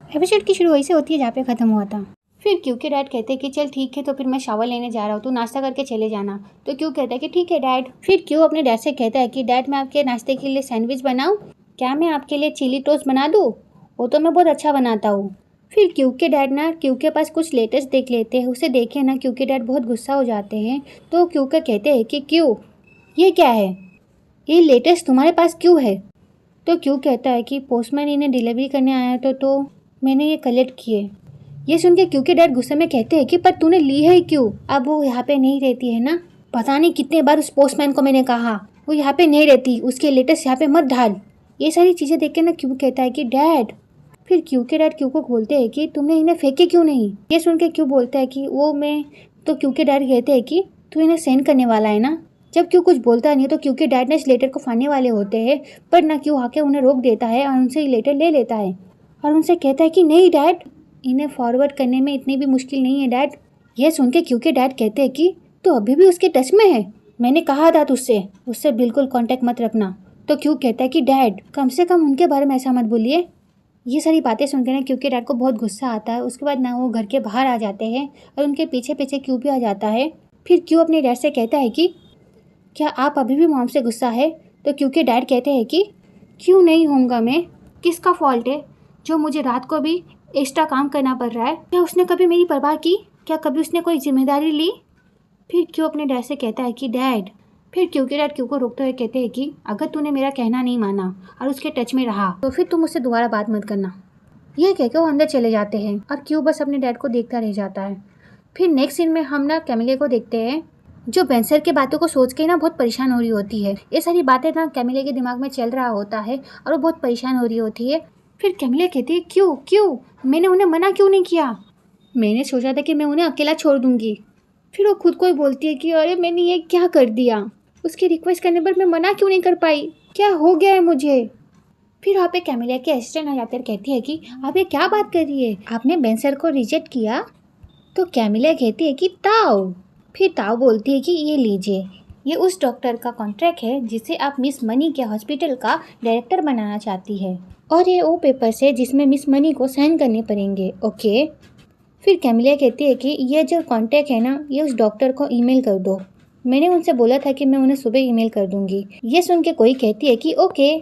Episode की शुरू वहीं से होती है जहाँ पे ख़त्म हुआ था। फिर क्यू के डैड कहते हैं कि चल ठीक है, तो फिर मैं शावर लेने जा रहा हूँ, तू नाश्ता करके चले जाना। तो क्यू कहता है कि ठीक है डैड। फिर क्यू अपने डैड से कहता है कि डैड मैं आपके नाश्ते के लिए सैंडविच बनाऊँ, क्या मैं आपके लिए चिली टोस्ट बना दूँ? वो तो मैं बहुत अच्छा बनाता हूँ। फिर क्यू के डैड ना क्यू के पास कुछ लेटेस्ट देख लेते हैं, उसे देखे ना क्यू के डैड बहुत गुस्सा हो जाते हैं। तो क्यू का कहते हैं कि क्यू ये क्या है, ये लेटेस्ट तुम्हारे पास क्यों है? तो क्यू कहता है कि पोस्टमैन इन्हें डिलीवरी करने आया था तो मैंने ये कलेक्ट किए। ये सुन के क्यू के डैड गुस्से में कहते हैं कि पर तूने ली है क्यों? अब वो यहाँ पे नहीं रहती है ना, पता नहीं कितने बार उस पोस्टमैन को मैंने कहा वो यहाँ पे नहीं रहती, उसके लेटेस्ट यहाँ पे मत डाल। ये सारी चीज़ें देख के ना क्यू कहता है कि डैड। फिर क्यू के डैड क्यू को बोलते हैं कि तुमने इन्हें फेंके क्यों नहीं? ये सुन के क्यू बोलता है कि वो मैं, तो क्यू के डैड कहते हैं कि तू इन्हें सेंड करने वाला है ना। जब क्यू कुछ बोलता नहीं तो क्यू के डैड ने इस लेटर को फाड़ने वाले होते हैं, पर ना क्यू आके उन्हें रोक देता है और उनसे ये लेटर ले लेता है और उनसे कहता है कि नहीं डैड, इन्हें फॉरवर्ड करने में इतनी भी मुश्किल नहीं है डैड। यह सुन के क्यू के डैड कहते हैं कि तो अभी भी उसके टच में है, मैंने कहा था तुझसे उससे बिल्कुल कांटेक्ट मत रखना। तो क्यू कहता है कि डैड कम से कम उनके बारे में ऐसा मत बोलिए। ये सारी बातें सुनकर ना क्यू के डैड को बहुत गुस्सा आता है। उसके बाद ना वो घर के बाहर आ जाते हैं और उनके पीछे पीछे क्यू भी आ जाता है। फिर क्यू अपने डैड से कहता है कि क्या आप अभी भी मॉम से गुस्सा है? तो क्यू के डैड कहते हैं कि क्यों नहीं होऊंगा मैं, किसका फॉल्ट है जो मुझे रात को भी एक्स्ट्रा काम करना पड़ रहा है? क्या उसने कभी मेरी परवाह की? क्या कभी उसने कोई जिम्मेदारी ली? फिर क्यों अपने डैड से कहता है कि डैड। फिर क्यू के डैड क्यू को रोकते हुए कहते हैं कि अगर तूने मेरा कहना नहीं माना और उसके टच में रहा तो फिर तुम उससे दोबारा बात मत करना। ये कह के वो अंदर चले जाते हैं और क्यू बस अपने डैड को देखता रह जाता है। फिर नेक्स्ट सीन में हम ना कैमिले को देखते हैं जो बेंसर की बातों को सोच के ना बहुत परेशान हो रही होती है। ये सारी बातें ना कैमिले के दिमाग में चल रहा होता है और वो बहुत परेशान हो रही होती है। फिर कैमिले कहती है क्यों क्यों मैंने उन्हें मना क्यों नहीं किया? मैंने सोचा था कि मैं उन्हें अकेला छोड़ दूंगी। फिर वो खुद को ही बोलती है कि अरे मैंने ये क्या कर दिया, उसकी रिक्वेस्ट करने पर मैं मना क्यों नहीं कर पाई, क्या हो गया है मुझे? फिर वहाँ पे कैमिलिया की असिस्टेंट आ जाती है और कहती है कि आप ये क्या बात कर रही है, आपने बेंसर को रिजेक्ट किया? तो कैमिलिया कहती है कि ताओ। फिर ताओ बोलती है कि ये लीजिए, ये उस डॉक्टर का कॉन्ट्रैक्ट है जिसे आप मिस मनी के हॉस्पिटल का डायरेक्टर बनाना चाहती है, और ये वो पेपर्स है जिसमें मिस मनी को साइन करने पड़ेंगे, ओके? फिर कैमिलिया कहती है कि ये जो कॉन्टैक्ट है ना, ये उस डॉक्टर को ईमेल कर दो, मैंने उनसे बोला था कि मैं उन्हें सुबह ईमेल कर दूंगी। ये सुन के कोई कहती है कि ओके।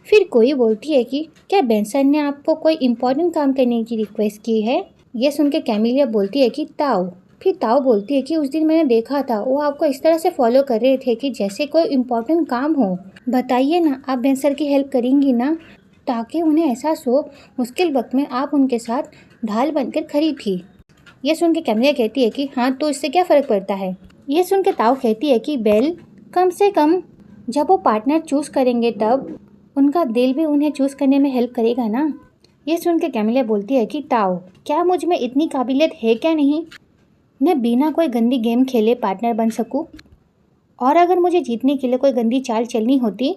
फिर कोई बोलती है कि क्या बेंसन ने आपको कोई इम्पोर्टेंट काम करने की रिक्वेस्ट की है? ये सुन के कैमिलिया बोलती है कि ताओ। फिर ताओ बोलती है कि उस दिन मैंने देखा था वो आपको इस तरह से फॉलो कर रहे थे कि जैसे कोई इम्पोर्टेंट काम हो। बताइए ना, आप बेंसर की हेल्प करेंगी ना, ताकि उन्हें एहसास हो मुश्किल वक्त में आप उनके साथ ढाल बनकर खड़ी थी। ये सुन के कैमिलिया कहती है कि हाँ, तो इससे क्या फ़र्क पड़ता है? ये सुन के ताओ कहती है कि बेल, कम से कम जब वो पार्टनर चूज़ करेंगे तब उनका दिल भी उन्हें चूज़ करने में हेल्प करेगा ना। ये सुन के कैमिलिया बोलती है कि ताओ, क्या मुझ में इतनी काबिलियत है क्या नहीं, मैं बिना कोई गंदी गेम खेले पार्टनर बन सकूं? और अगर मुझे जीतने के लिए कोई गंदी चाल चलनी होती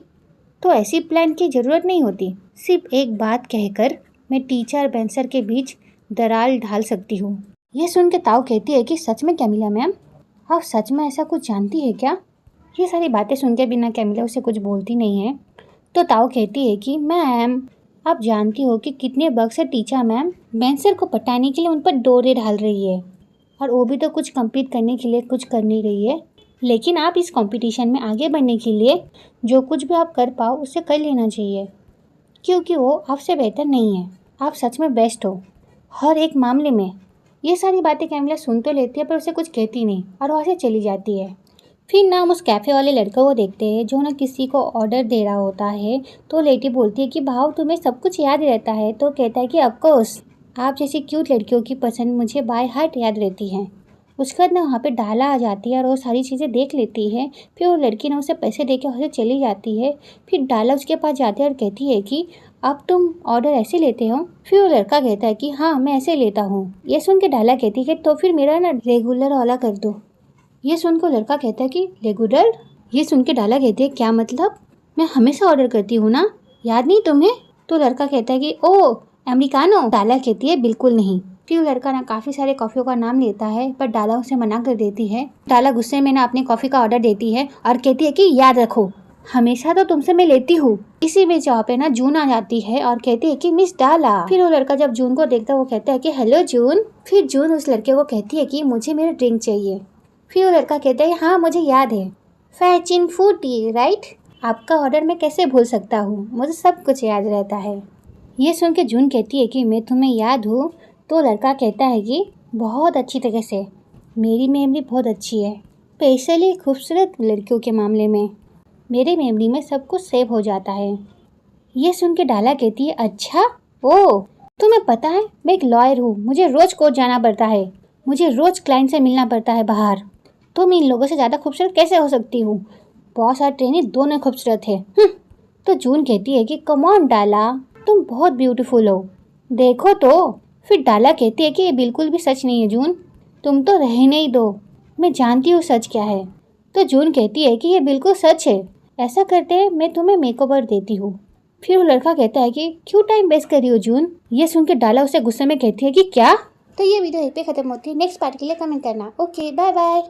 तो ऐसी प्लान की ज़रूरत नहीं होती। सिर्फ एक बात कहकर मैं टीचर और बेंसर के बीच दरार डाल सकती हूँ। ये सुन के ताओ कहती है कि सच में कैमिलिया मैम, आप सच में ऐसा कुछ जानती है क्या? ये सारी बातें सुन के बिना कैमिलिया उसे कुछ बोलती नहीं है। तो ताओ कहती है कि मैम, आप जानती हो कि कितने वक्त से टीचर मैम बेंसर को पटाने के लिए उन पर डोरे डाल रही है, और वो भी तो कुछ कंप्लीट करने के लिए कुछ कर नहीं रही है। लेकिन आप इस कंपटीशन में आगे बढ़ने के लिए जो कुछ भी आप कर पाओ उसे कर लेना चाहिए, क्योंकि वो आपसे बेहतर नहीं है, आप सच में बेस्ट हो हर एक मामले में। ये सारी बातें कैमिलिया सुन तो लेती है पर उसे कुछ कहती नहीं और वहाँ से चली जाती है। फिर ना हम उस कैफ़े वाले लड़के को देखते हैं जो ना किसी को ऑर्डर दे रहा होता है। तो लेडी बोलती है कि भाव तुम्हें सब कुछ याद रहता है? तो कहता है कि ऑफकोर्स, आप जैसी क्यूट लड़कियों की पसंद मुझे बाय हार्ट याद रहती है। उसके बाद ना वहाँ पे डाला आ जाती है और वो सारी चीज़ें देख लेती है। फिर वो लड़की ना उसे पैसे दे के वहाँ से चली जाती है। फिर डाला उसके पास जाती है और कहती है कि अब तुम ऑर्डर ऐसे लेते हो? फिर वो लड़का कहता है कि हाँ, मैं ऐसे लेता हूँ। ये सुन के डाला कहती है तो फिर मेरा ना रेगुलर वाला कर दो। ये सुन को लड़का कहता है कि रेगुलर? ये सुन के डाला कहती है क्या मतलब, मैं हमेशा ऑर्डर करती हूँ ना, याद नहीं तुम्हें? तो लड़का कहता है कि ओ अमेरिकानो। डाला कहती है बिल्कुल नहीं। फिर लड़का ना काफ़ी सारे कॉफ़ियों का नाम लेता है पर डाला उसे मना कर देती है। डाला गुस्से में ना अपने कॉफ़ी का ऑर्डर देती है और कहती है कि याद रखो हमेशा तो तुमसे मैं लेती हूँ। इसी बीच यहाँ पे ना जून आ जाती है और कहती है कि मिस डाला। फिर वो लड़का जब जून को देखता है वो कहता है कि हेलो जून। फिर जून उस लड़के को कहती है कि मुझे मेरा ड्रिंक चाहिए। फिर वो लड़का कहता है हाँ मुझे याद है, फैचिन फूटी राइट। आपका ऑर्डर मैं कैसे भूल सकता हूँ, मुझे सब कुछ याद रहता है। ये सुन के जून कहती है कि मैं तुम्हें याद हूँ। तो लड़का कहता है कि बहुत अच्छी तरह से, मेरी मेमोरी बहुत अच्छी है, स्पेशली खूबसूरत लड़कियों के मामले में मेरे मेमोरी में सब कुछ सेव हो जाता है। ये सुन के डाला कहती है अच्छा ओ, तुम्हें पता है मैं एक लॉयर हूँ, मुझे रोज़ कोर्ट जाना पड़ता है, मुझे रोज़ क्लाइंट से मिलना पड़ता है बाहर। तुम इन लोगों से ज़्यादा खूबसूरत कैसे हो सकती हूँ, बॉस और ट्रेनी दोनों खूबसूरत है। तो जून कहती है कि कम ऑन डाला, तुम बहुत ब्यूटीफुल हो, देखो तो। फिर डाला कहती है कि ये बिल्कुल भी सच नहीं है जून, तुम तो रहने ही दो, मैं जानती हूँ सच क्या है। तो जून कहती है कि ये बिल्कुल सच है, ऐसा करते हैं मैं तुम्हें मेकओवर देती हूँ। फिर वो लड़का कहता है कि क्यों टाइम वेस्ट कर रही हो जून। ये सुन के डाला उसे गुस्से में कहती है कि क्या। तो ये वीडियो यहीं पे खत्म होती है, नेक्स्ट पार्ट के लिए कमेंट करना। Okay bye bye.